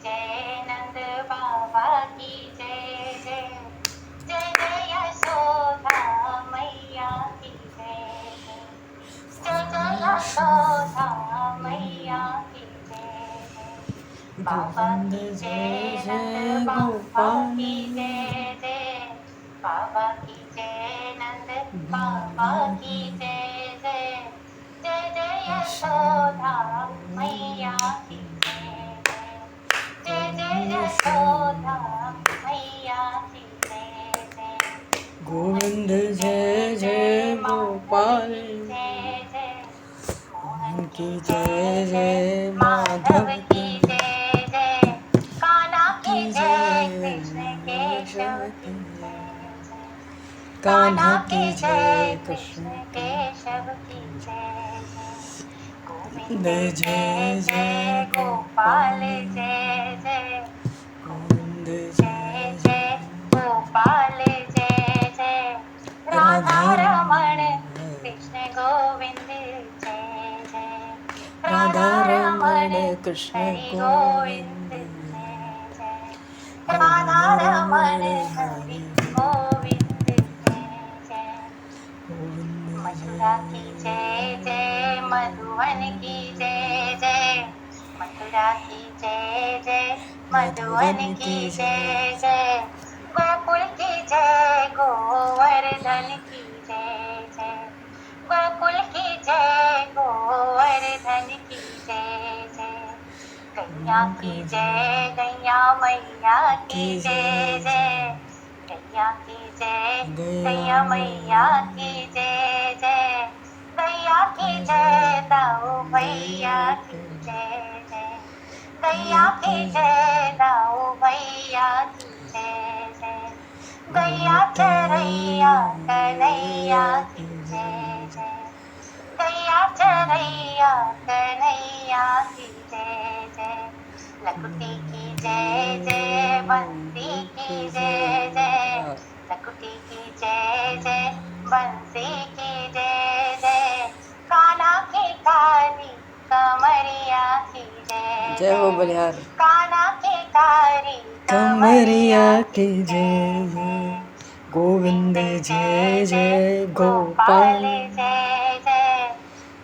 जय, नंद बाबा की जय जय। जय जय यशोदा मैया की जय जय। जय जय यशोदा मैया की जय जय। बाबा की जय, नंद बाबा की जय जय। बाबा की जय, नंद बाबा की जय जय। जय जय यशोदा मैया की जय जय। जय जय यशोदा मैया की जय जय। गोविंद जय जय गोपाल जय जय। मोहन की जय जय माधव की जय जय। कान्हा की जय, कृष्ण केशव केशव की की जय जय। कान्हा कान्हा की की जय जय, कृष्ण कृष्ण की केशव की जय जय। गोविंद जय जय जय, गोपाल जय जय। गोविंद जय जय गोपाल जय जय। राधा राधा रमण कृष्ण गोविंद जय जय। राधा राधा रमण रमण कृष्ण हरि गोविंद गोविंद जय जय। राधा राधा रमण रमण हरि हरि गोविंद जय जय। गोविंद मथुरा की जय जय जय, मधुवन की जय जय। मथुरा की जय जय, मधुवन की जय जय। गोकुल की जय, गोवर्धन की जय जय। गोकुल की जय, गोवर्धन की जय जय। गैया की जय, गैया मैया की जय जय। गैया की जय, गैया मैया की जय जय। गैया की जय, दाऊ भैया की जय जय। गैया की जय, दाऊ भैया की जय जय। गैया चरैया कन्हैया की जय जय। गैया चरैया कन्हैया की जय जय। लकुटी की जय जय, बंसी की जय जय। लकुटी की जय जय, बंसी की जय जय। कान्हा की काली कमरिया की जय जय हो बलिहार। कान्हा की काली कमरिया कमरिया की की जय जय जय जय। गोविंद जय जय गोपाल गोपाल जय जय।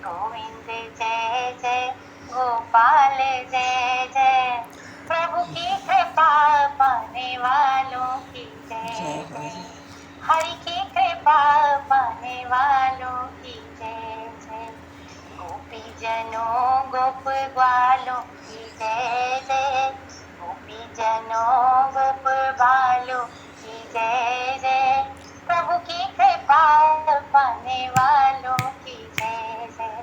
गोविंद जय जय, गोपाल जय जय। प्रभु की कृपा पाने वालों की जय जय हो जय। जय हरि की कृपा पाने वालों की जय जय। गोपी जनों गोप ग्वालों की जय जय। गोपी जनों गोप बालों की जय जय। प्रभु की कृपा पाने वालों की जय जय।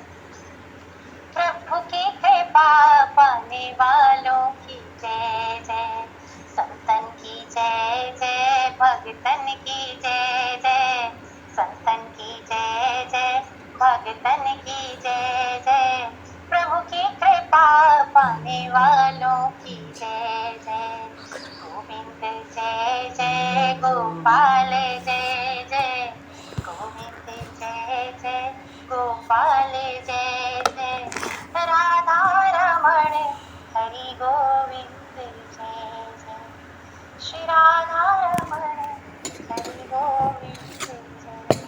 प्रभु की कृपा पाने वालों की जय जय। संतन की जय जय, भगतन की जय जय। संतन की जय जय, भगतन की जय जय। प्रभु की कृपा पाने वालों की जय जय। गोविंद जय जय, गोपाल जय जय। गोविंद जय जय, गोपाल जय जय। राधा रमण हरि गोविंद जय जय। श्री राधा रमण हरि गोविंद जय जय।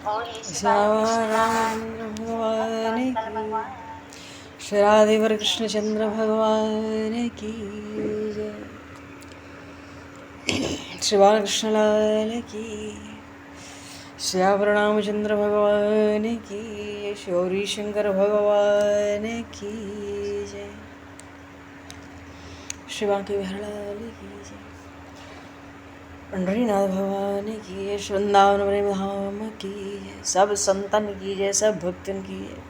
बोलिए श्री बालकृष्ण श्याम महाराज की जय। भगवान भक्तवत्सल की भगवान श्री राधेवर जय कृष्ण श्री चंद्र राम। भगवान की जय श्री बालकृष्ण लाल की श्याम रामचंद्र भगवान की श्री गौरी शंकर भगवान की जय श्री बांके बिहारी लाल की जय पंढरीनाथ भगवान की जय श्री वृंदावन प्रेम धाम की जय सब संतन की जय सब भक्तन की जय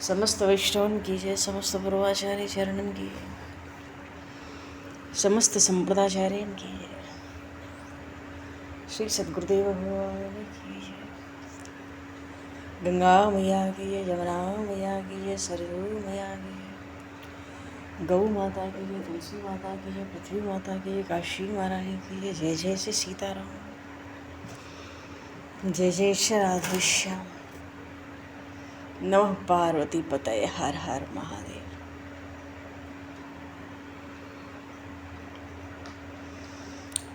समस्त वैष्णवन की जय समस्त पूर्वाचार्य चरणन की जय समस्त संप्रदाचार्यन की जय श्री सद्गुरुदेव भगवान की जय गंगा मैया की जय जमुना मैया की जय सरयू मैया की जय गौ माता की जय तुलसी माता की जय पृथ्वी माता की जय काशी महारानी की जय जय जय श्री सीताराम जय जय श्री राधेश्याम नमः पार्वती पतये हर हर महादेव।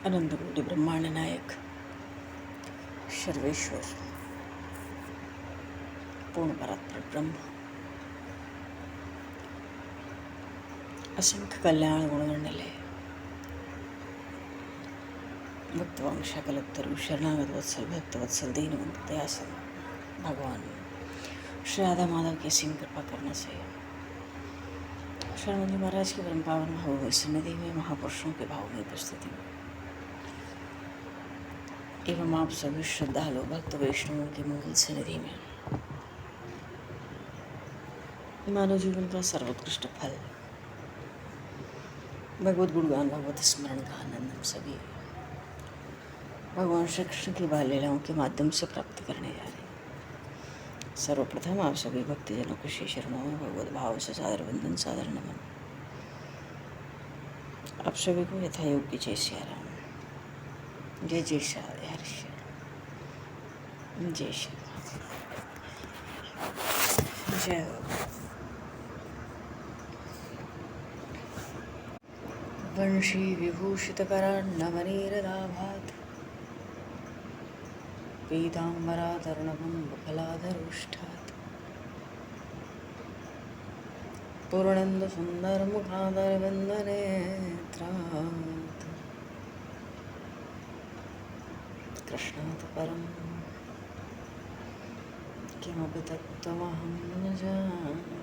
अनंत कोटि ब्रह्मांड नायक सर्वेश्वर पूर्ण परात्पर ब्रह्म असंख्य कल्याण गुणगंडले भक्तवंश कल्पतरु शरणागत वत्सल भक्त वत्सल दीनवंत दयासल भगवान श्री राधा माधव की असीम कृपा करने से शरण जी महाराज के परम पावन भाव सन्निधि में महापुरुषों के भाव में उपस्थिति में एवं आप सभी श्रद्धालु भक्त वैष्णवों के मूल सन्निधि में मानव जीवन का सर्वोत्कृष्ट फल भगवत गुणगान भगवत स्मरण का आनंद हम सभी भगवान श्री कृष्ण की बाल लीलाओं के माध्यम से प्राप्त करने जा रहे हैं। सर्वप्रथम आप सभी भक्तजनों को श्री चरणों में भगवत भाव से सादर वंदन सादर नमन। आप सभी को यथायोग की जय श्री राम, जय जय श्री हरि जय श्री जय हो। वंशी विभूषितकरान्नवनीरदाभात् पीताम्बराधर्णवं बफलाधरोष्ठात् पूर्णेन्दुसुन्दरमुखादरविन्दनेत्रात् कृष्णात् परं किमपि तत्त्वमहं न जानामि।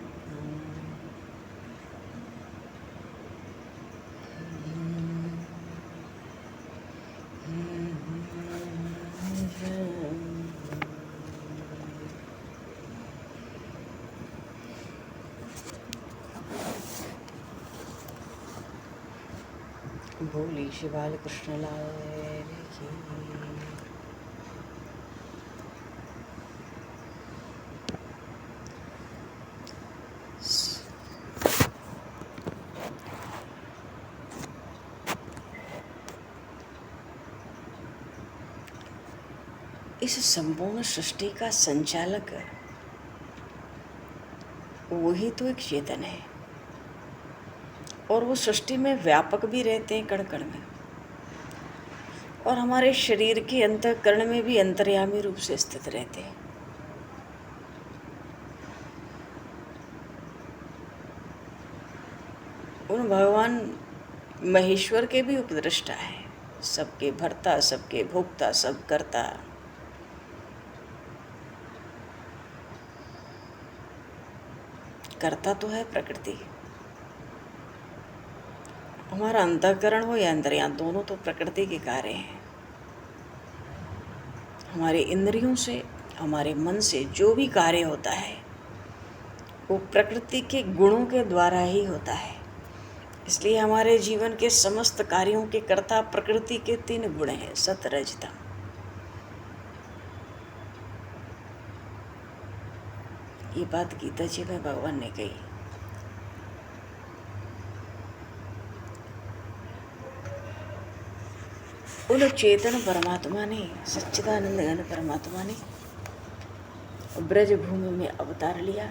बोली श्री बालकृष्ण लाल की। इस संपूर्ण सृष्टि का संचालक वही तो एक चेतन है और वो सृष्टि में व्यापक भी रहते हैं कण कण में, और हमारे शरीर के अंतःकरण में भी अंतर्यामी रूप से स्थित रहते हैं। उन भगवान महेश्वर के भी उपदृष्टा है, सबके भर्ता, सबके भोक्ता, सब करता। करता तो है प्रकृति, हमारा अंतःकरण हो या अंतर्यामी, दोनों तो प्रकृति के कार्य हैं। हमारे इंद्रियों से, हमारे मन से जो भी कार्य होता है वो प्रकृति के गुणों के द्वारा ही होता है। इसलिए हमारे जीवन के समस्त कार्यों के कर्ता प्रकृति के 3 गुण हैं, सत रज तम। ये बात गीता जी में भगवान ने कही। उन चेतन परमात्मा ने, सच्चिदानंद घन परमात्मा ने ब्रज भूमि में अवतार लिया।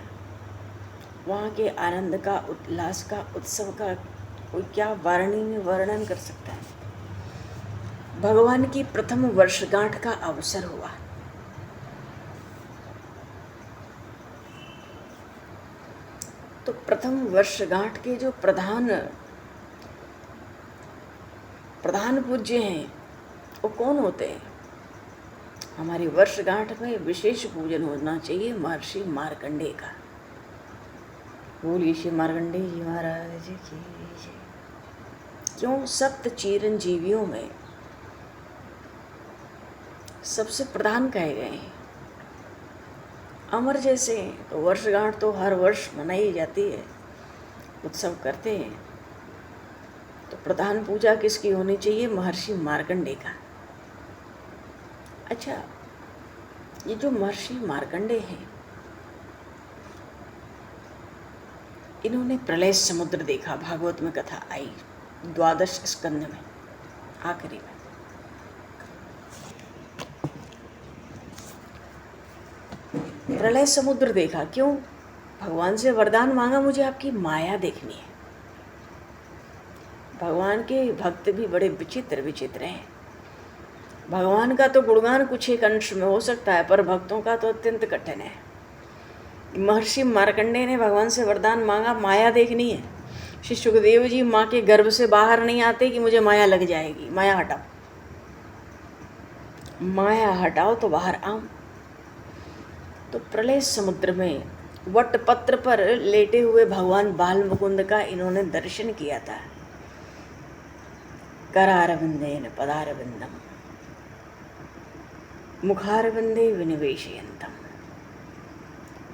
वहाँ के आनंद का, उल्लास का, उत्सव का कोई क्या वर्णन कर सकता है। भगवान की प्रथम वर्षगांठ का अवसर हुआ। तो प्रथम वर्षगांठ के जो प्रधान पूज्य हैं वो कौन होते हैं? हमारी वर्षगांठ में विशेष पूजन होना चाहिए महर्षि मार्कंडेय का। बोलिए श्री मार्कंडेय जी महाराज की जय। क्यों? सप्त चिरंजीवियों में सबसे प्रधान कहे गए हैं। अमर जैसे तो वर्षगांठ तो हर वर्ष मनाई जाती है, उत्सव करते हैं। तो प्रधान पूजा किसकी होनी चाहिए? महर्षि मार्कंडेय का। अच्छा, ये जो महर्षि मार्कंडेय हैं, इन्होंने प्रलय समुद्र देखा। भागवत में कथा आई 12 स्कंद में, आखिरी में। प्रलय समुद्र देखा। क्यों? भगवान से वरदान मांगा, मुझे आपकी माया देखनी है। भगवान के भक्त भी बड़े विचित्र विचित्र हैं। भगवान का तो गुणगान कुछ एक अंश में हो सकता है, पर भक्तों का तो अत्यंत कठिन है। महर्षि मार्कंडेय ने भगवान से वरदान मांगा, माया देखनी है। श्री सुखदेव जी माँ के गर्भ से बाहर नहीं आते कि मुझे माया लग जाएगी, माया हटाओ, माया हटाओ तो बाहर आओ। तो प्रलय समुद्र में वटपत्र पर लेटे हुए भगवान बाल मुकुंद का इन्होंने दर्शन किया था। करारविंदेन पदारविंदम मुखारविंदे विनिवेशयन्तम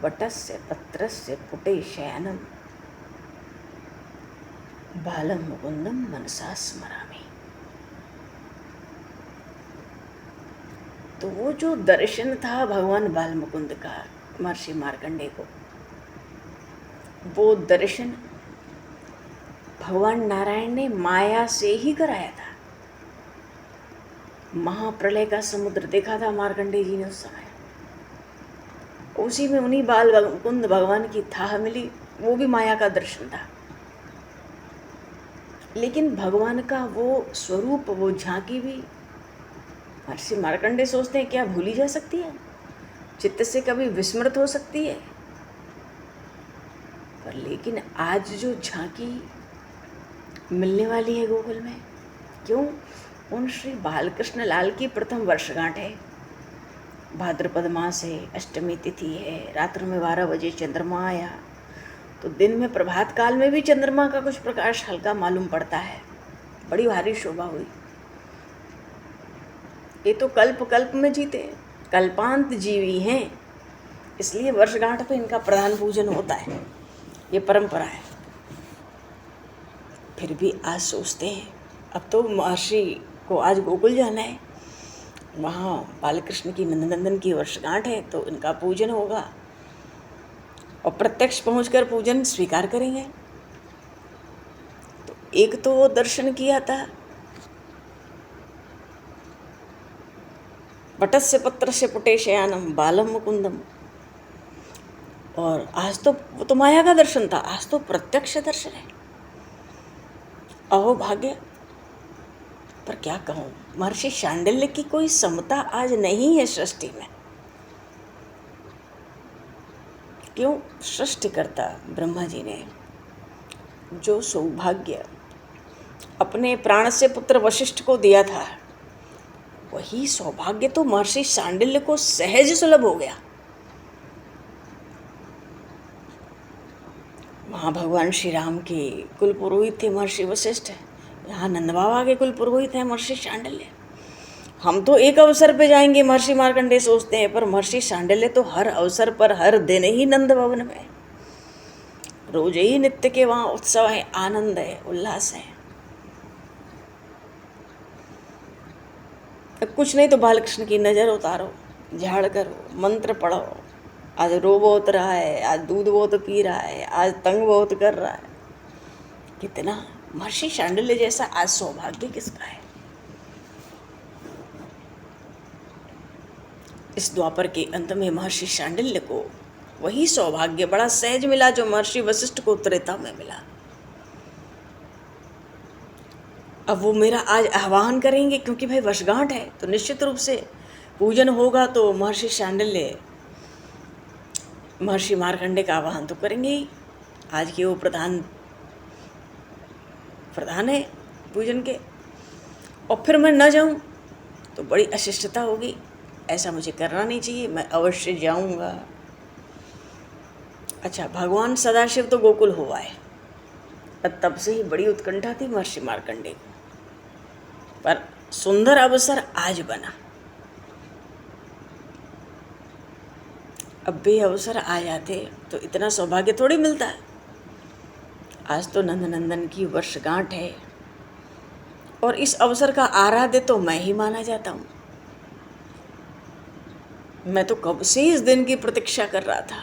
वटस्य पत्रस्य पुटे शयनम बालम मुकुंदम मनसा स्मरामि। तो वो जो दर्शन था भगवान बाल मुकुंद का महर्षि मार्कंडेय को, वो दर्शन भगवान नारायण ने माया से ही कराया था। महाप्रलय का समुद्र देखा था मार्कंडेय जी ने उस समय, उसी में उन्हीं बाल मुकुंद भगवान की थाह मिली, वो भी माया का दर्शन था। लेकिन भगवान का वो स्वरूप, वो झांकी भी महर्षि मार्कंडेय सोचते हैं क्या भूली जा सकती है, चित्त से कभी विस्मृत हो सकती है। पर लेकिन आज जो झांकी मिलने वाली है गोकुल में, क्यों? उन श्री बालकृष्ण लाल की प्रथम वर्षगांठ है। भाद्रपद मास है, अष्टमी तिथि है, रात्र में 12 बजे चंद्रमा आया, तो दिन में प्रभात काल में भी चंद्रमा का कुछ प्रकाश हल्का मालूम पड़ता है। बड़ी भारी शोभा हुई। ये तो कल्प कल्प में जीते, कल्पांत जीवी हैं, इसलिए वर्षगांठ पे इनका प्रधान पूजन होता है, ये परंपरा है। फिर भी आज सोचते हैं अब तो महर्षि को आज गोकुल जाना है, वहाँ बालकृष्ण की नंदनंदन की वर्षगांठ है, तो इनका पूजन होगा और प्रत्यक्ष पहुंचकर पूजन स्वीकार करेंगे। तो एक तो वो दर्शन किया था, वटस्य पत्रस्य पुटे शयानम बालम मुकुंदम, और आज तो वो तो माया का दर्शन था, आज तो प्रत्यक्ष दर्शन है। अहो भाग्य। पर क्या कहूँ, महर्षि शांडिल्य की कोई समता आज नहीं है सृष्टि में। क्यों? सृष्टिकर्ता ब्रह्मा जी ने जो सौभाग्य अपने प्राण से पुत्र वशिष्ठ को दिया था, वही सौभाग्य तो महर्षि शांडिल्य को सहज सुलभ हो गया। वहाँ भगवान श्री राम के कुल पुरोहित थे महर्षि वशिष्ठ, यहाँ नंद बाबा के कुल पुरोहित हैं महर्षि शांडिल्य। हम तो एक अवसर पे जाएंगे महर्षि मार्कंडेय सोचते हैं, पर महर्षि शांडिल्य तो हर अवसर पर हर दिन ही नंद भवन में, रोज ही नित्य के वहाँ उत्सव है, आनंद है, उल्लास है। कुछ नहीं तो बालकृष्ण की नज़र उतारो, झाड़ करो, मंत्र पढ़ो। आज रो बहुत रहा है, आज दूध बहुत पी रहा है, आज तंग बहुत कर रहा है। कितना महर्षि शांडिल्य जैसा आज सौभाग्य किसका है? इस द्वापर के अंत में महर्षि शांडिल्य को वही सौभाग्य बड़ा सहज मिला जो महर्षि वशिष्ठ को त्रेता में मिला। अब वो मेरा आज आह्वान करेंगे, क्योंकि भाई वर्षगांठ है तो निश्चित रूप से पूजन होगा, तो महर्षि शांडिल्य महर्षि मार्कंडेय का आह्वान तो करेंगे ही। आज के वो प्रधान है पूजन के, और फिर मैं न जाऊं तो बड़ी अशिष्टता होगी, ऐसा मुझे करना नहीं चाहिए, मैं अवश्य जाऊंगा। अच्छा, भगवान सदाशिव तो गोकुल हुआ है, तब से ही बड़ी उत्कंठा थी महर्षि मार्कंडेय को, पर सुंदर अवसर आज बना। अब भी अवसर आ जाते तो इतना सौभाग्य थोड़ी मिलता है। आज तो नंदनंदन की वर्षगांठ है और इस अवसर का आराध्य तो मैं ही माना जाता हूँ। मैं तो कब से इस दिन की प्रतीक्षा कर रहा था।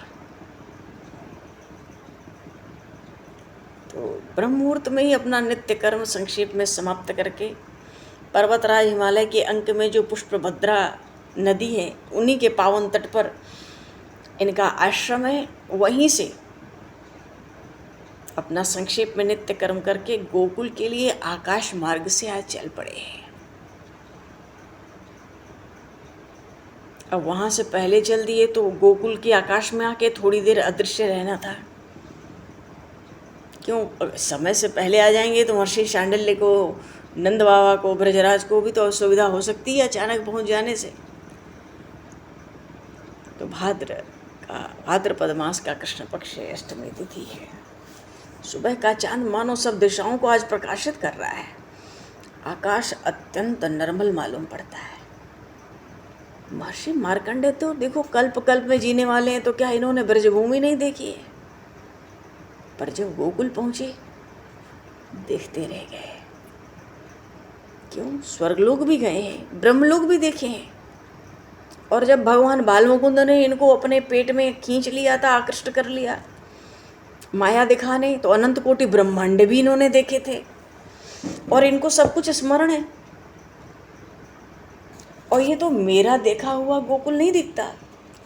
तो ब्रह्म मुहूर्त में ही अपना नित्य कर्म संक्षेप में समाप्त करके पर्वतराज हिमालय के अंक में जो पुष्पभद्रा नदी है, उन्हीं के पावन तट पर इनका आश्रम है। वहीं से अपना संक्षेप में नित्य कर्म करके गोकुल के लिए आकाश मार्ग से आज चल पड़े हैं। अब वहाँ से पहले चल दिए तो गोकुल के आकाश में आके थोड़ी देर अदृश्य रहना था। क्यों, समय से पहले आ जाएंगे तो महर्षि शांडिल्य को, नंद बाबा को, ब्रजराज को भी तो असुविधा हो सकती है अचानक पहुँच जाने से। तो भाद्रपद मास का कृष्ण पक्ष अष्टमी तिथि है। सुबह का चांद मानो सब दिशाओं को आज प्रकाशित कर रहा है। आकाश अत्यंत निर्मल मालूम पड़ता है। महर्षि मार्कंडेय तो देखो कल्प कल्प में जीने वाले हैं, तो क्या इन्होंने ब्रजभूमि नहीं देखी है? पर जब गोकुल पहुंचे देखते रह गए। क्यों, स्वर्गलोक भी गए हैं, ब्रह्मलोक भी देखे हैं। और जब भगवान बालमुकुंद ने इनको अपने पेट में खींच लिया था, आकृष्ट कर लिया माया दिखाने, तो अनंत कोटि ब्रह्मांड भी इन्होंने देखे थे और इनको सब कुछ स्मरण है। और ये तो मेरा देखा हुआ गोकुल नहीं दिखता,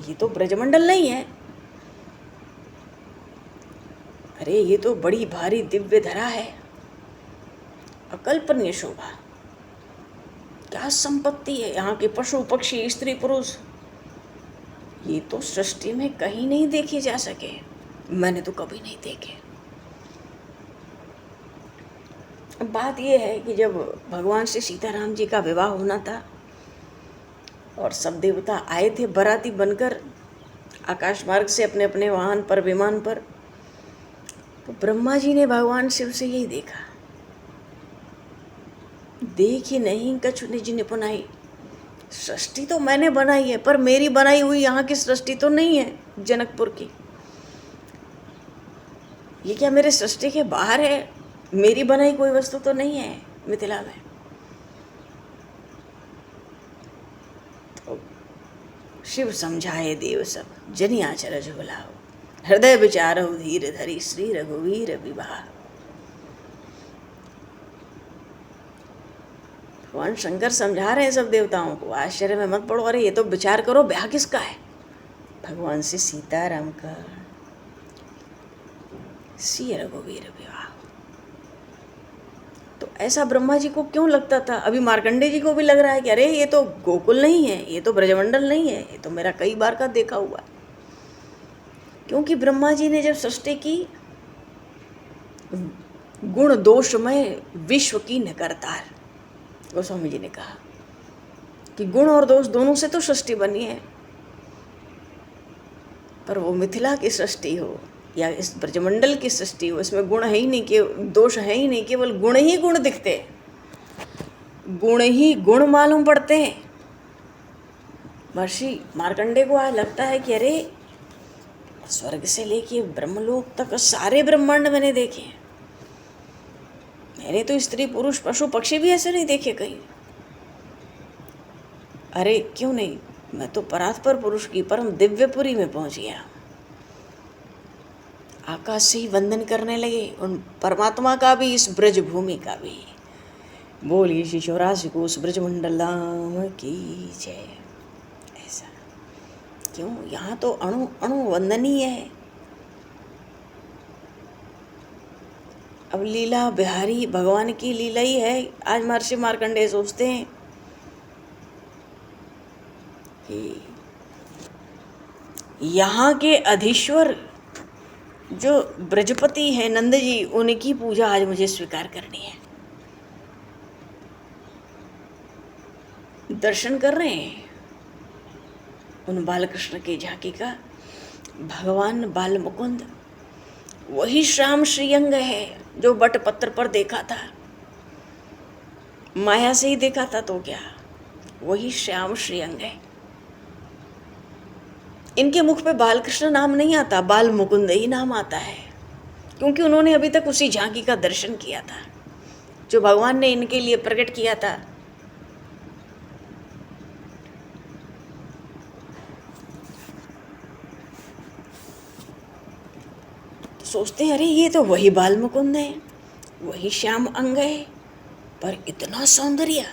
ये तो ब्रजमंडल नहीं है। अरे ये तो बड़ी भारी दिव्य धरा है, अकल्पनीय शोभा, क्या संपत्ति है। यहाँ के पशु पक्षी स्त्री पुरुष, ये तो सृष्टि में कहीं नहीं देखे जा सके, मैंने तो कभी नहीं देखे। बात यह है कि जब भगवान से सीताराम जी का विवाह होना था और सब देवता आए थे बाराती बनकर आकाश मार्ग से अपने अपने वाहन पर, विमान पर, तो ब्रह्मा जी ने भगवान शिव से यही देखा, देखी नहीं कछु निज निपुनाई। सृष्टि तो मैंने बनाई है, पर मेरी बनाई हुई यहाँ की सृष्टि तो नहीं है जनकपुर की। ये क्या मेरे सृष्टि के बाहर है? मेरी बनाई कोई वस्तु तो नहीं है मिथिला में। तो शिव समझाए देव सब, जनि आचरज बुलाओ, हृदय विचारो धीर धरी, श्री रघुवीर विवाह। भगवान शंकर समझा रहे हैं सब देवताओं को, आश्चर्य में मत पड़ो। अरे ये तो विचार करो, ब्याह किसका है? भगवान से सीताराम का, श्री रघुवीर विवाह। तो ऐसा ब्रह्मा जी को क्यों लगता था? अभी मार्कंडेय जी को भी लग रहा है कि अरे ये तो गोकुल नहीं है, ये तो ब्रजमंडल नहीं है, ये तो मेरा कई बार का देखा हुआ है। क्योंकि ब्रह्मा जी ने जब सृष्टि की, गुण दोषमय विश्व की नकरतार, गोस्वामी जी ने कहा कि गुण और दोष दोनों से तो सृष्टि बनी है, पर वो मिथिला की सृष्टि हो या इस ब्रजमंडल की सृष्टि हो, इसमें गुण है ही नहीं, के दोष है ही नहीं, केवल गुण ही गुण दिखते, गुण ही गुण मालूम पड़ते हैं। महर्षि मार्कंडेय को आज लगता है कि अरे स्वर्ग से लेके ब्रह्मलोक तक सारे ब्रह्मांड मैंने देखे हैं, मैंने तो स्त्री पुरुष पशु पक्षी भी ऐसे नहीं देखे कहीं। अरे क्यों नहीं, मैं तो परात्पर पुरुष की परम दिव्यपुरी में पहुंच गया। आकाश से ही वंदन करने लगे उन परमात्मा का भी, इस ब्रज भूमि का भी। बोलिए श्री 84 कोस ब्रजमंडल धाम की जय। ऐसा क्यों, यहाँ तो अणु अणु वंदनीय है। अब लीला बिहारी भगवान की लीला ही है। आज महर्षि मार्कंडेय सोचते हैं कि यहाँ के अधीश्वर जो ब्रजपति है नंद जी, उनकी पूजा आज मुझे स्वीकार करनी है। दर्शन कर रहे हैं उन बालकृष्ण की झांकी का। भगवान बाल मुकुंद वही श्याम श्रीअंग है जो बटपत्र पर देखा था, माया से ही देखा था, तो क्या वही श्याम श्रीअंग है। इनके मुख पे बालकृष्ण नाम नहीं आता, बाल मुकुंद ही नाम आता है, क्योंकि उन्होंने अभी तक उसी झांकी का दर्शन किया था जो भगवान ने इनके लिए प्रकट किया था। तो सोचते हैं अरे ये तो वही बाल मुकुंद है, वही श्याम अंग है, पर इतना सौंदर्य,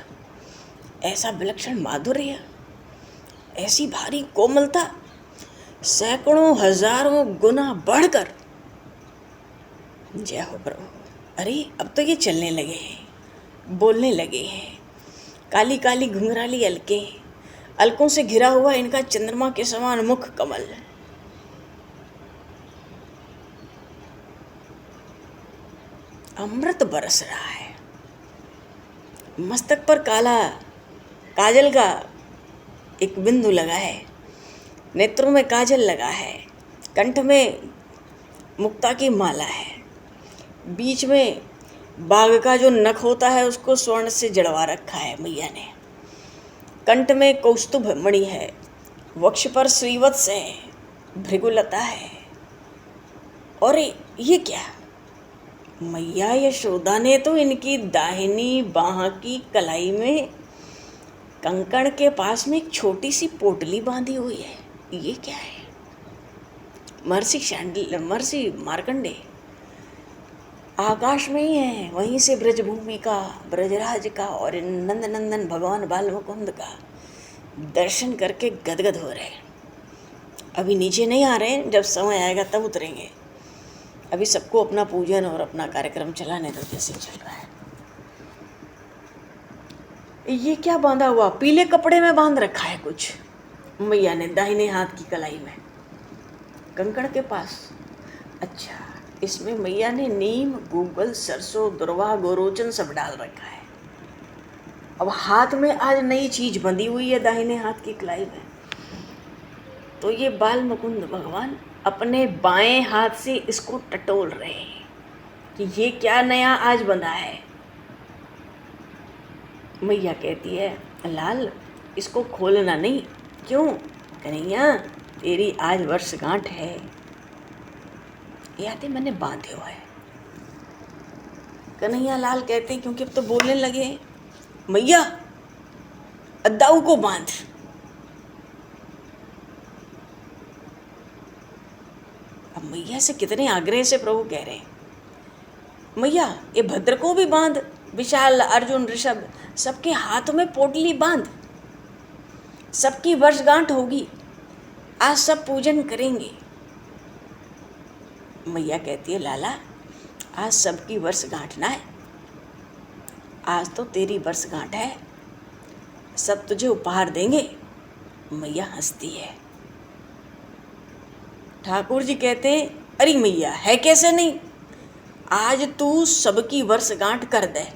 ऐसा विलक्षण माधुर्य, ऐसी भारी कोमलता, सैकड़ों हजारों गुना बढ़कर जय हो प्रभु। अरे अब तो ये चलने लगे हैं, बोलने लगे हैं। काली काली घुंघराली अलके, अलकों से घिरा हुआ इनका चंद्रमा के समान मुख कमल। अमृत बरस रहा है। मस्तक पर काला काजल का एक बिंदु लगा है, नेत्रों में काजल लगा है, कंठ में मुक्ता की माला है, बीच में बाघ का जो नख होता है उसको स्वर्ण से जड़वा रखा है मैया ने, कंठ में कौस्तुभ मणि है, वक्ष पर श्रीवत्स है, भृगुलता है। और ये क्या, मैया यशोदा ने तो इनकी दाहिनी बाह की कलाई में कंकण के पास में एक छोटी सी पोटली बांधी हुई है। ये क्या है? महर्षि मार्कंडे आकाश में ही है, वहीं से ब्रजभूमि का, ब्रजराज का और नंद नंदन भगवान बाल मुकुंद का दर्शन करके गदगद हो रहे हैं। अभी नीचे नहीं आ रहे हैं, जब समय आएगा तब उतरेंगे। अभी सबको अपना पूजन और अपना कार्यक्रम चलाने दो जैसे चल रहा है। ये क्या बांधा हुआ? पीले कपड़े में बांध रखा है कुछ मैया ने दाहिने हाथ की कलाई में, कंकड़ के पास। अच्छा, इसमें मैया ने नीम, गूगल, सरसों, दुर्वा, गोरोचन सब डाल रखा है। अब हाथ में आज नई चीज बंधी हुई है दाहिने हाथ की कलाई में। तो ये बाल मुकुंद भगवान अपने बाएं हाथ से इसको टटोल रहे हैं कि ये क्या नया आज बंधा है। मैया कहती है, लाल इसको खोलना नहीं। क्यों? कन्हैया तेरी आज वर्षगांठ है। याद है मैंने बांधे हुआ है। कन्हैया लाल कहते हैं, क्योंकि अब तो बोलने लगे, मैया अद्दाऊ को बांध। अब मैया से कितने आग्रह से प्रभु कह रहे हैं, मैया ये भद्र को भी बांध, विशाल, अर्जुन, ऋषभ सबके हाथ में पोटली बांध। सबकी वर्षगांठ होगी, आज सब पूजन करेंगे। मैया कहती है, लाला आज सबकी वर्षगांठ ना है, आज तो तेरी वर्षगांठ है, सब तुझे उपहार देंगे। मैया हंसती है। ठाकुर जी कहते हैं, अरे मैया है कैसे नहीं, आज तू सबकी वर्षगांठ कर दे।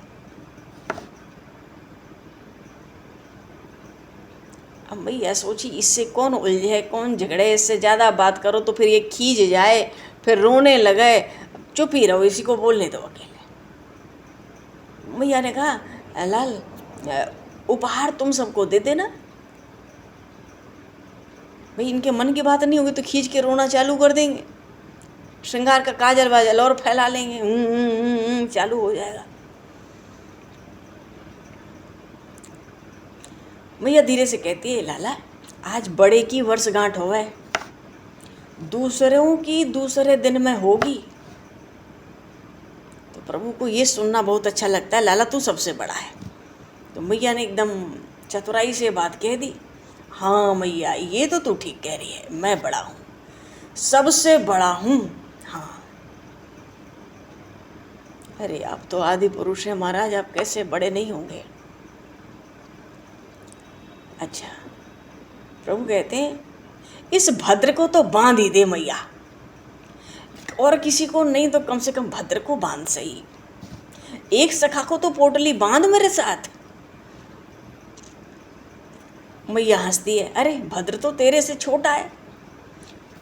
अब मैया सोची इससे कौन उलझे, कौन झगड़े, इससे ज़्यादा बात करो तो फिर ये खींच जाए, फिर रोने लगे, चुप ही रहो, इसी को बोलने दो अकेले। मैया ने कहा, लाल उपहार तुम सबको दे देना। भाई इनके मन की बात नहीं होगी तो खींच के रोना चालू कर देंगे, श्रृंगार का काजल वाजल और फैला लेंगे, चालू हो जाएगा। मैया धीरे से कहती है, लाला आज बड़े की वर्षगांठ होवे, दूसरों की दूसरे दिन में होगी। तो प्रभु को ये सुनना बहुत अच्छा लगता है, लाला तू सबसे बड़ा है। तो मैया ने एकदम चतुराई से बात कह दी, हाँ मैया ये तो तू ठीक कह रही है, मैं बड़ा हूँ, सबसे बड़ा हूँ। हाँ, अरे आप तो आदि पुरुष हैं महाराज, आप कैसे बड़े नहीं होंगे। अच्छा, प्रभु कहते हैं, इस भद्र को तो बांध ही दे मैया, और किसी को नहीं तो कम से कम भद्र को बांध सही। एक सखा को तो पोटली बांध मेरे साथ। मैया हंसती है, अरे भद्र तो तेरे से छोटा है,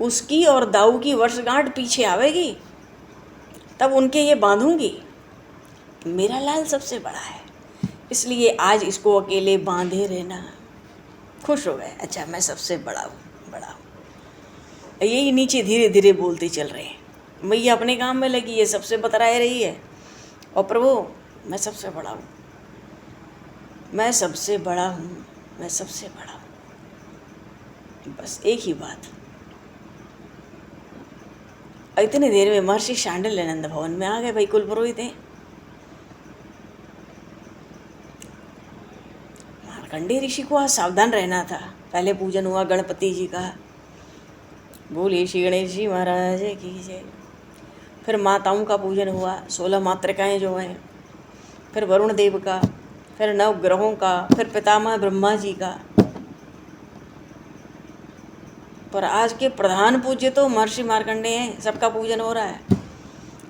उसकी और दाऊ की वर्षगांठ पीछे आवेगी, तब उनके ये बांधूंगी। मेरा लाल सबसे बड़ा है, इसलिए आज इसको अकेले बांधे रहना। खुश हो गए, अच्छा मैं सबसे बड़ा हूँ, बड़ा हूँ। यही नीचे धीरे धीरे बोलते चल रहे हैं। मैया अपने काम में लगी है, सबसे बतराए रही है, और प्रभु मैं सबसे बड़ा हूँ, मैं सबसे बड़ा हूँ, मैं सबसे बड़ा हूँ। बस एक ही बात। इतनी देर में महर्षि शांडिल्यानंद भवन में आ गए। भाई कुल पुरोहित हैं। मार्कंडेय ऋषि को आज सावधान रहना था। पहले पूजन हुआ गणपति जी का, बोलिए श्री गणेश जी महाराज की जय। फिर माताओं का पूजन हुआ, 16 मातृकाएँ जो हैं, फिर वरुण देव का, फिर नवग्रहों का, फिर पितामह ब्रह्मा जी का। पर आज के प्रधान पूज्य तो महर्षि मार्कंडेय हैं, सबका पूजन हो रहा है,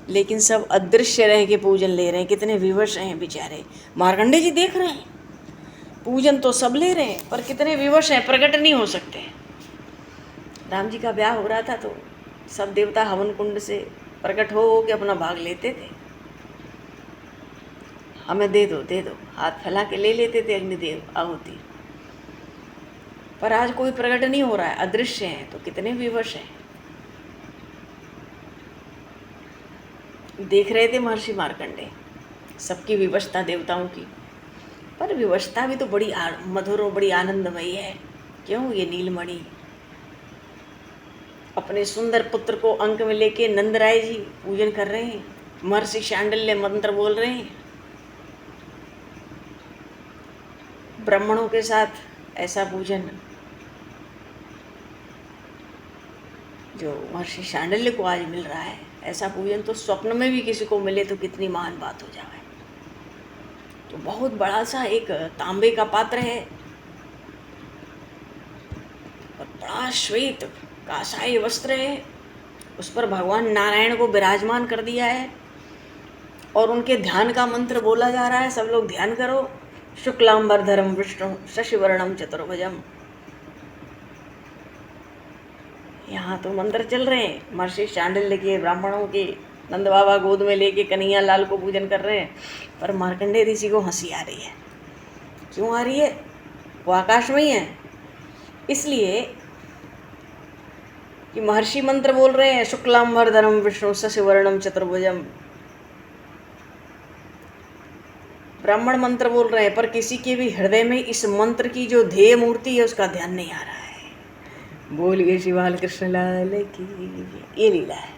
लेकिन सब अदृश्य रह के पूजन ले रहे हैं। कितने विवश हैं बेचारे। मार्कंडेय जी देख रहे हैं, पूजन तो सब ले रहे हैं, पर कितने विवश हैं, प्रकट नहीं हो सकते। राम जी का ब्याह हो रहा था तो सब देवता हवन कुंड से प्रकट हो के अपना भाग लेते थे। हमें दे दो दे दो, हाथ फैला के ले लेते थे अग्निदेव आहुति। पर आज कोई प्रकट नहीं हो रहा है, अदृश्य है, तो कितने विवश हैं। देख रहे थे महर्षि मार्कंडेय सबकी विवशता देवताओं की, पर विवशता भी तो बड़ी मधुर और बड़ी आनंदमयी है। क्यों? ये नीलमणि अपने सुंदर पुत्र को अंक में लेके नंदराय जी पूजन कर रहे हैं, महर्षि शांडिल्य मंत्र बोल रहे हैं। ब्राह्मणों के साथ ऐसा पूजन जो महर्षि शांडिल्य को आज मिल रहा है, ऐसा पूजन तो स्वप्न में भी किसी को मिले तो कितनी महान बात हो जाए। तो बहुत बड़ा सा एक तांबे का पात्र है और बड़ा श्वेत कासाई वस्त्र है, उस पर भगवान नारायण को विराजमान कर दिया है और उनके ध्यान का मंत्र बोला जा रहा है। सब लोग ध्यान करो। शुक्लांबरधरम विष्णु शशिवर्णम चतुर्भुजम। यहाँ तो मंत्र चल रहे हैं, महर्षि शांडिल्य के, ब्राह्मणों के, नंद बाबा गोद में लेके कन्हैया लाल को पूजन कर रहे हैं, पर मार्कंडेय ऋषि को हंसी आ रही है। क्यों आ रही है? वो आकाश में ही है, इसलिए कि महर्षि मंत्र बोल रहे हैं, शुक्लांबरधरम विष्णु शशिवर्णम चतुर्भुजम। ब्राह्मण मंत्र बोल रहे हैं, पर किसी के भी हृदय में इस मंत्र की जो ध्येय मूर्ति है उसका ध्यान नहीं आ रहा है। बोलिए श्री बाल कृष्ण लाल की। ये लीला है।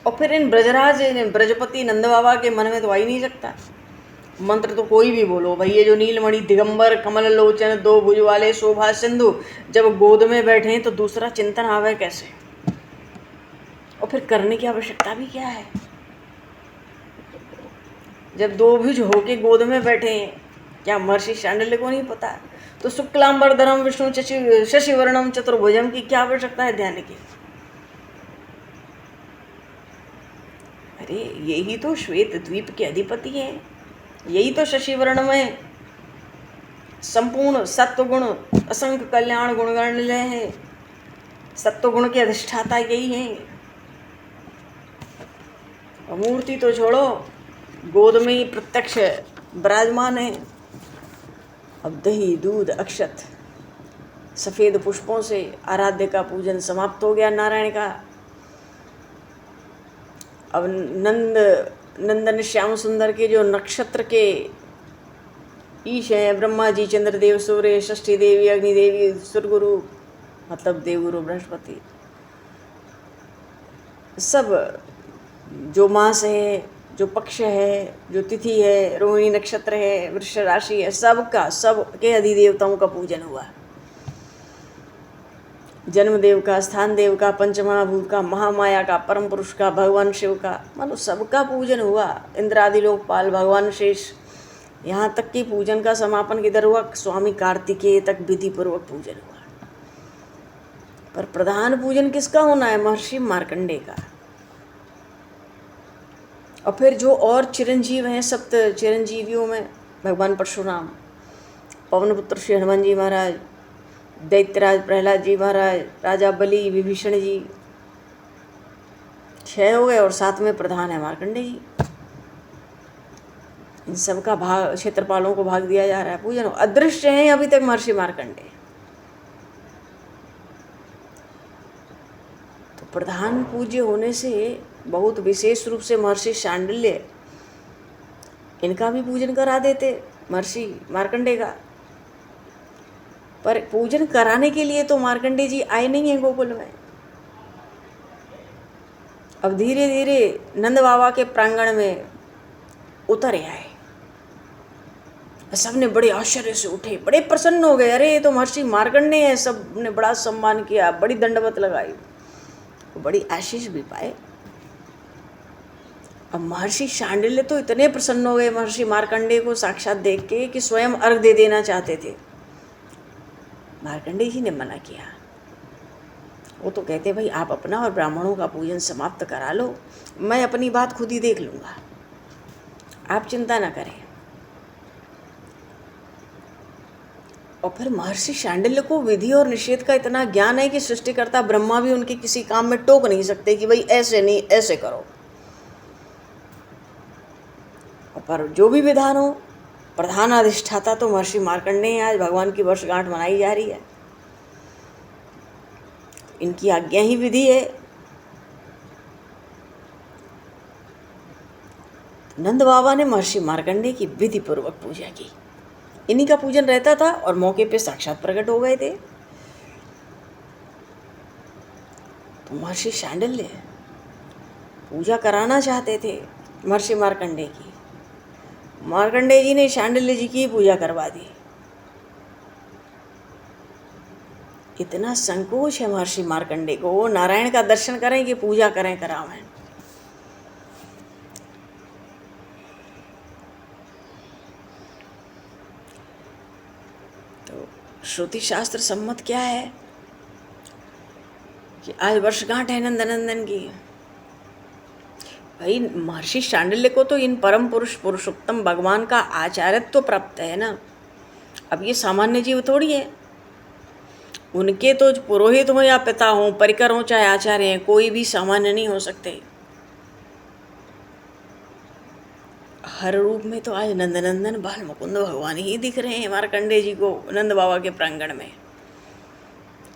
और फिर इन ब्रजराज ब्रजपति नंद बाबा के मन में तो आ ही नहीं सकता मंत्र। तो कोई भी बोलो भाई, ये जो नीलमणि दिगंबर कमल लोचन दो भुज वाले शोभा सिंधु जब गोद में बैठे हैं तो दूसरा चिंतन आवे कैसे? और फिर करने की आवश्यकता भी क्या है? जब दो भुज होके गोद में बैठे हैं, क्या महर्षि शांडिल्य को नहीं पता? तो शुक्लांबरधरम विष्णु शशिवर्णम चतुर्भुजम की क्या आवश्यकता है ध्यान की? अरे यही तो श्वेत द्वीप के अधिपति हैं, यही तो शशिवर्ण में संपूर्ण सत्वगुण असंख्य कल्याण गुणगण ले हैं। सत्वगुण के अधिष्ठाता यही हैं। और मूर्ति तो छोड़ो, गोद में ही प्रत्यक्ष विराजमान है। अब दही दूध अक्षत सफ़ेद पुष्पों से आराध्य का पूजन समाप्त हो गया नारायण का। अब नंदन श्याम सुंदर के जो नक्षत्र के ईश हैं, ब्रह्मा जी, चंद्रदेव, सूर्य, षष्ठी देवी, अग्निदेवी, सुरगुरु मतलब देवगुरु बृहस्पति, सब जो मास है, जो पक्ष है, जो तिथि है, रोहिणी नक्षत्र है, वृष राशि है, सबके अधिदेवताओं का पूजन हुआ। जन्मदेव का, स्थान देव का, पंचमहाभूत का, महामाया का, परम पुरुष का, भगवान शिव का, मतलब सबका पूजन हुआ। इंद्रादि लोकपाल, भगवान शेष, यहाँ तक कि पूजन का समापन किधर हुआ? स्वामी कार्तिकेय तक विधि पूर्वक पूजन हुआ। पर प्रधान पूजन किसका होना है? महर्षि मार्कंडेय का। और फिर जो और चिरंजीव हैं, सप्त चिरंजीवियों में भगवान परशुराम, पवनपुत्र श्री हनुमान जी महाराज, दैत्यराज प्रहलाद जी महाराज, राजा बलि, विभीषण जी, 6 हो गए और 7 में प्रधान है मार्कंडेय जी। इन सब का भाग क्षेत्रपालों को भाग दिया जा रहा है पूजन। अदृश्य हैं अभी तक महर्षि मार्कंडेय। तो प्रधान पूज्य होने से बहुत विशेष रूप से महर्षि शांडिल्य इनका भी पूजन करा देते महर्षि मार्कंडेय का। पर पूजन कराने के लिए तो मार्कंडेय जी आए नहीं हैं गोकुल में। अब धीरे धीरे नंद बाबा के प्रांगण में उतर आए। सबने बड़े आश्चर्य से उठे, बड़े प्रसन्न हो गए। अरे ये तो महर्षि मार्कंडेय है। सब ने बड़ा सम्मान किया, बड़ी दंडवत लगाई वो बड़ी आशीष भी पाए। अब महर्षि शांडिल्य तो इतने प्रसन्न हो गए महर्षि मार्कंडेय को साक्षात देख के कि स्वयं अर्घ दे देना चाहते थे। मार्कंडेय जी ने मना किया। वो तो कहते भाई आप अपना और ब्राह्मणों का पूजन समाप्त करा लो, मैं अपनी बात खुद ही देख लूँगा, आप चिंता ना करें। और फिर महर्षि शांडिल्य को विधि और निषेध का इतना ज्ञान है कि सृष्टिकर्ता ब्रह्मा भी उनके किसी काम में टोक नहीं सकते कि भाई ऐसे नहीं ऐसे करो। पर जो भी विधान हो, प्रधान अधिष्ठाता तो महर्षि मार्कंडेय हैं। आज भगवान की वर्षगांठ मनाई जा रही है, इनकी आज्ञा ही विधि है। नंद बाबा ने महर्षि मार्कंडेय की विधि पूर्वक पूजा की। इन्हीं का पूजन रहता था और मौके पे साक्षात प्रकट हो गए थे। तो महर्षि शांडिल्य पूजा कराना चाहते थे महर्षि मार्कंडेय की। मार्कंडेय जी ने शांडिल्य जी की पूजा करवा दी। इतना संकोच है महर्षि मार्कंडेय को, वो नारायण का दर्शन करें कि पूजा करें करावें। तो श्रुति शास्त्र सम्मत क्या है कि आज वर्षगांठ है नंदनंदन की। भाई महर्षि शांडिल्य को तो इन परम पुरुष पुरुषोत्तम भगवान का आचार्यत्व तो प्राप्त है ना। अब ये सामान्य जीव थोड़ी है, उनके तो पुरोहित हो या पिता हो, परिकर हो चाहे आचार्य हैं, कोई भी सामान्य नहीं हो सकते। हर रूप में तो आज नंदनंदन बाल मुकुंद भगवान ही दिख रहे हैं मार्कंडेय जी को नंद बाबा के प्रांगण में।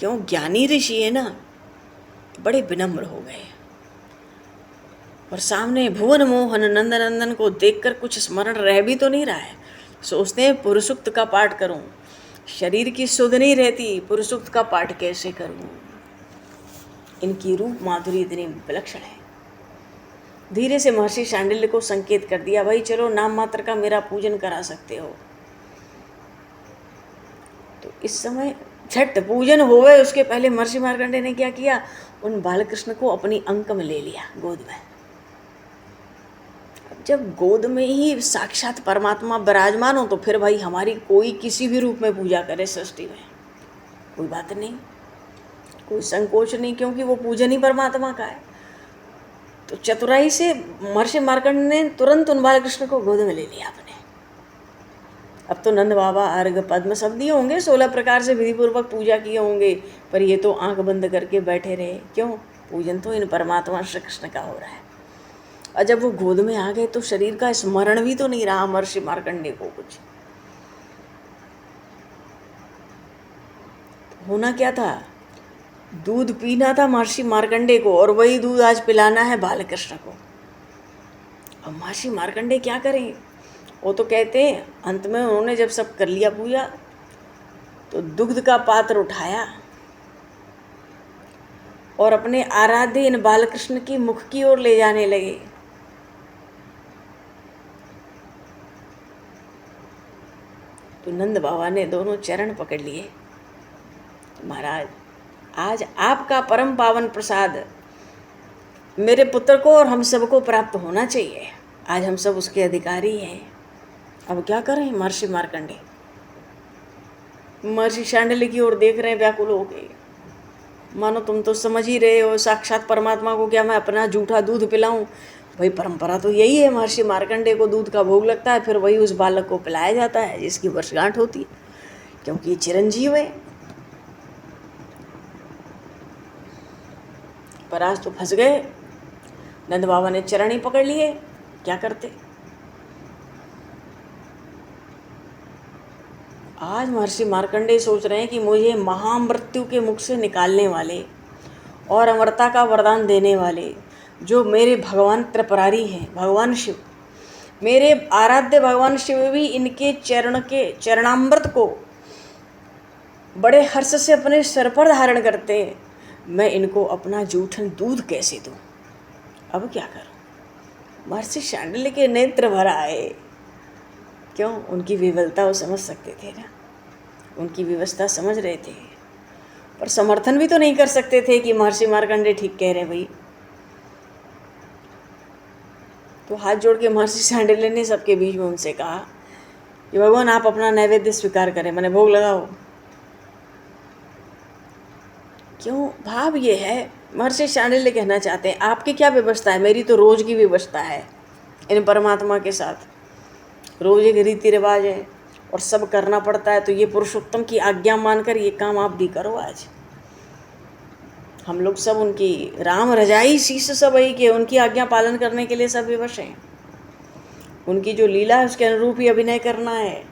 क्यों, ज्ञानी ऋषि है ना, बड़े विनम्र हो गए। और सामने भुवन मोहन नंदनंदन को देखकर कुछ स्मरण रह भी तो नहीं रहा है। सोचते हैं पुरुषुक्त का पाठ करूं, शरीर की सुध नहीं रहती, पुरुषुक्त का पाठ कैसे करूं। इनकी रूप माधुरी इतनी विलक्षण है। धीरे से महर्षि शांडिल्य को संकेत कर दिया, भाई चलो नाम मात्र का मेरा पूजन करा सकते हो। तो इस समय झट पूजन हो गए। उसके पहले महर्षि मार्कंडेय ने क्या किया, उन बालकृष्ण को अपनी अंक में ले लिया, गोद में। जब गोद में ही साक्षात परमात्मा विराजमान हो तो फिर भाई हमारी कोई किसी भी रूप में पूजा करे सृष्टि में, कोई बात नहीं, कोई संकोच नहीं, क्योंकि वो पूजन ही परमात्मा का है। तो चतुराई से महर्षि मार्कंडेय ने तुरंत उन बालकृष्ण को गोद में ले लिया अपने। अब तो नंद बाबा अर्घ पद्म सब दिए होंगे, 16 प्रकार से विधिपूर्वक पूजा किए होंगे, पर ये तो आंख बंद करके बैठे रहे। क्यों, पूजन तो इन परमात्मा श्री कृष्ण का हो रहा है। और जब वो गोद में आ गए तो शरीर का स्मरण भी तो नहीं रहा महर्षि मार्कंडेय को कुछ। होना क्या था, दूध पीना था महर्षि मार्कंडेय को और वही दूध आज पिलाना है बालकृष्ण को। अब महर्षि मार्कंडेय क्या करें, वो तो कहते हैं अंत में उन्होंने जब सब कर लिया पूजा तो दुग्ध का पात्र उठाया और अपने आराध्य इन बालकृष्ण की मुख की ओर ले जाने लगे। तो नंद बाबा ने दोनों चरण पकड़ लिए, महाराज आज आपका परम पावन प्रसाद मेरे पुत्र को और हम सबको प्राप्त होना चाहिए, आज हम सब उसके अधिकारी हैं। अब क्या करें, महर्षि मार्कंडेय महर्षि शांडिल्य की ओर देख रहे हैं व्याकुल हो गए। मानो तुम तो समझ ही रहे हो, साक्षात परमात्मा को क्या मैं अपना जूठा दूध पिलाऊं। भाई परंपरा तो यही है, महर्षि मार्कंडेय को दूध का भोग लगता है, फिर वही उस बालक को पिलाया जाता है जिसकी वर्षगांठ होती है, क्योंकि ये चिरंजीव है। पर आज तो फंस गए। नंद बाबा ने चरण ही पकड़ लिए, क्या करते। आज महर्षि मार्कंडेय सोच रहे हैं कि मुझे महामृत्यु के मुख से निकालने वाले और अमरता का वरदान देने वाले जो मेरे भगवान त्रिपुरारी हैं, भगवान शिव, मेरे आराध्य भगवान शिव भी इनके चरणामृत को बड़े हर्ष से अपने सिर पर धारण करते हैं। मैं इनको अपना जूठन दूध कैसे दूं। अब क्या करूं। महर्षि शांडिल्य के नेत्र भर आए। क्यों, उनकी विवलता वो समझ सकते थे ना, उनकी व्यवस्था समझ रहे थे। पर समर्थन भी तो नहीं कर सकते थे कि महर्षि मार्कंडेय ठीक कह रहे हैं भाई। तो हाथ जोड़ के महर्षि शांडिल्य ने सबके बीच में उनसे कहा कि भगवान आप अपना नैवेद्य स्वीकार करें, मैंने भोग लगाओ। क्यों? भाव ये है, महर्षि शांडिल्य कहना चाहते हैं आपकी क्या व्यवस्था है, मेरी तो रोज की व्यवस्था है इन परमात्मा के साथ। रोज एक रीति रिवाज है और सब करना पड़ता है, तो ये पुरुषोत्तम की आज्ञा मानकर ये काम आप भी करो। आज हम लोग सब उनकी राम रजाई शीश सब वही के उनकी आज्ञा पालन करने के लिए सब विवश हैं। उनकी जो लीला है उसके अनुरूप ही अभिनय करना है।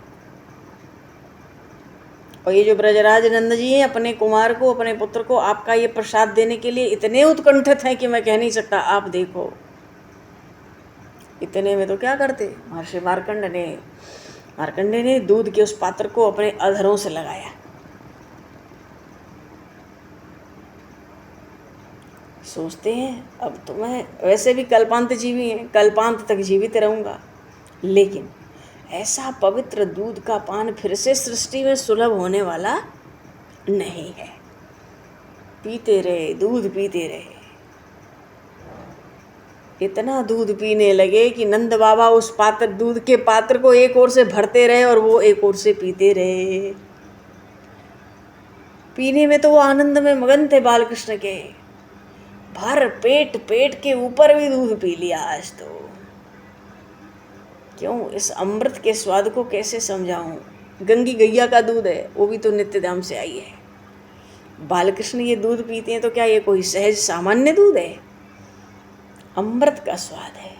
और ये जो ब्रजराज नंद जी हैं अपने कुमार को, अपने पुत्र को आपका ये प्रसाद देने के लिए इतने उत्कंठित हैं कि मैं कह नहीं सकता। आप देखो इतने में तो क्या करते, महर्षि मार्कंडेय ने दूध के उस पात्र को अपने अधरों से लगाया। सोचते हैं अब तो मैं वैसे भी कल्पांत जीवी हैं, कल्पांत तक जीवित रहूंगा, लेकिन ऐसा पवित्र दूध का पान फिर से सृष्टि में सुलभ होने वाला नहीं है। पीते रहे, दूध पीते रहे, इतना दूध पीने लगे कि नंद बाबा उस पात्र दूध के पात्र को एक ओर से भरते रहे और वो एक ओर से पीते रहे। पीने में तो वो आनंद में मगन थे बालकृष्ण के। भर पेट, पेट के ऊपर भी दूध पी लिया आज तो। क्यों? इस अमृत के स्वाद को कैसे समझाऊं। गंगी गैया का दूध है, वो भी तो नित्य धाम से आई है। बालकृष्ण ये दूध पीते हैं तो क्या ये कोई सहज सामान्य दूध है? अमृत का स्वाद है।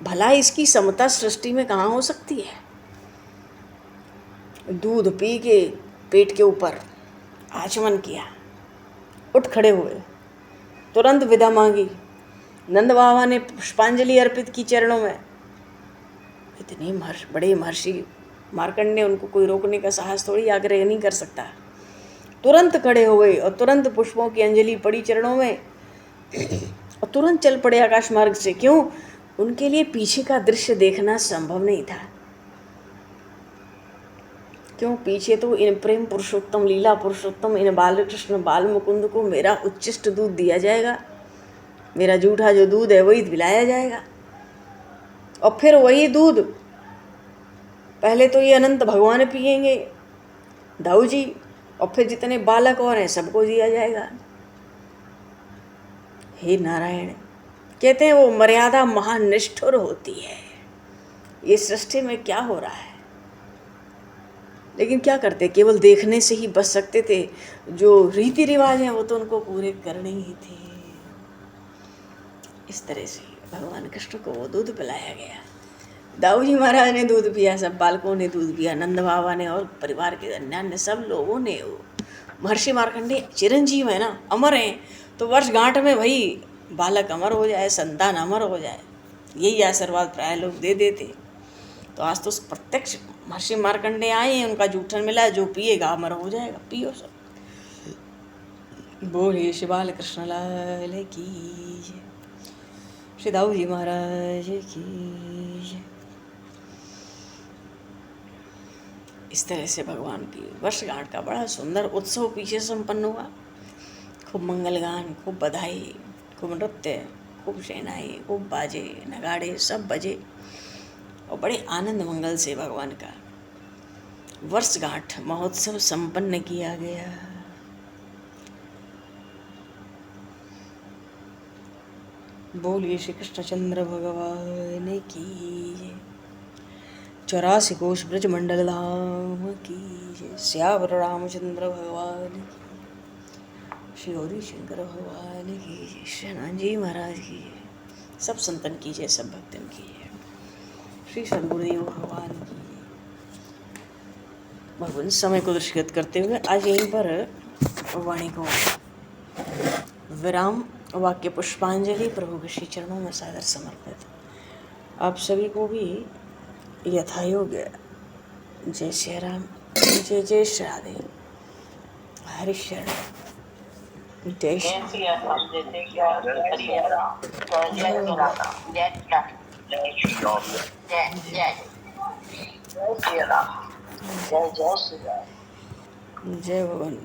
भला इसकी समता सृष्टि में कहाँ हो सकती है? दूध पी के पेट के ऊपर आचमन किया, उठ खड़े हुए, तुरंत विदा मांगी। नंद बाबा ने पुष्पांजलि अर्पित की चरणों में। इतने बड़े महर्षि मार्कंडेय, उनको कोई रोकने का साहस थोड़ी, आग्रह नहीं कर सकता। तुरंत खड़े हो गए और तुरंत पुष्पों की अंजलि पड़ी चरणों में और तुरंत चल पड़े आकाश मार्ग से। क्यों? उनके लिए पीछे का दृश्य देखना संभव नहीं था। क्यों? पीछे तो इन प्रेम पुरुषोत्तम, लीला पुरुषोत्तम, इन बालकृष्ण बाल मुकुंद को मेरा उच्चिष्ट दूध दिया जाएगा, मेरा जूठा जो दूध है वही पिलाया जाएगा। और फिर वही दूध पहले तो ये अनंत भगवान पिएंगे, दाऊ जी, और फिर जितने बालक और हैं सबको दिया जाएगा। हे नारायण, कहते हैं वो मर्यादा महानिष्ठुर होती है। ये सृष्टि में क्या हो रहा है? लेकिन क्या करते, केवल देखने से ही बच सकते थे। जो रीति रिवाज हैं वो तो उनको पूरे करने ही थे। इस तरह से भगवान कृष्ण को वो दूध पिलाया गया। दाऊ जी महाराज ने दूध पिया, सब बालकों ने दूध पिया, नंद बाबा ने और परिवार के अन्य सब लोगों ने। महर्षि मार्कंडेय चिरंजीव है ना, अमर हैं, तो वर्षगांठ में भाई बालक अमर हो जाए, संतान अमर हो जाए, यही आशीर्वाद प्राय लोग दे देते। तो आज तो प्रत्यक्ष महर्षि मार्कंडेय आए हैं, उनका जूठन मिला, जो पिएगा अमर हो जाएगा। पियो सब। बोलिए श्री बाल कृष्ण लाल की, श्री दाऊ जी महाराज की। इस तरह से भगवान की वर्षगांठ का बड़ा सुंदर उत्सव पीछे संपन्न हुआ। खूब मंगलगान, खूब बधाई, खूब नृत्य, खूब शहनाई, खूब बाजे नगाड़े सब बजे और बड़े आनंद मंगल से भगवान का वर्षगांठ महोत्सव संपन्न किया गया। बोलिए श्री कृष्णचंद्र भगवान की, 84 कोश ब्रज मंडल धाम की, श्यावर रामचंद्र भगवान की, श्री गौरी शंकर भगवान की, श्री हनुमान जी महाराज की, सब संतन की जय, सब भक्तन की जय, श्री सद्गुरुदेव भगवान की। भगवान समय को दृष्टिगत करते हुए आज यहीं पर वाणी को विराम। वाक्य पुष्पांजलि प्रभु के श्री चरणों में सादर समर्पित। आप सभी को भी यथायोग्य जय श्री राम, जय जय श्री राधे, हरि शरण, जय श्री राम, जय श्री राम, जय भगवान।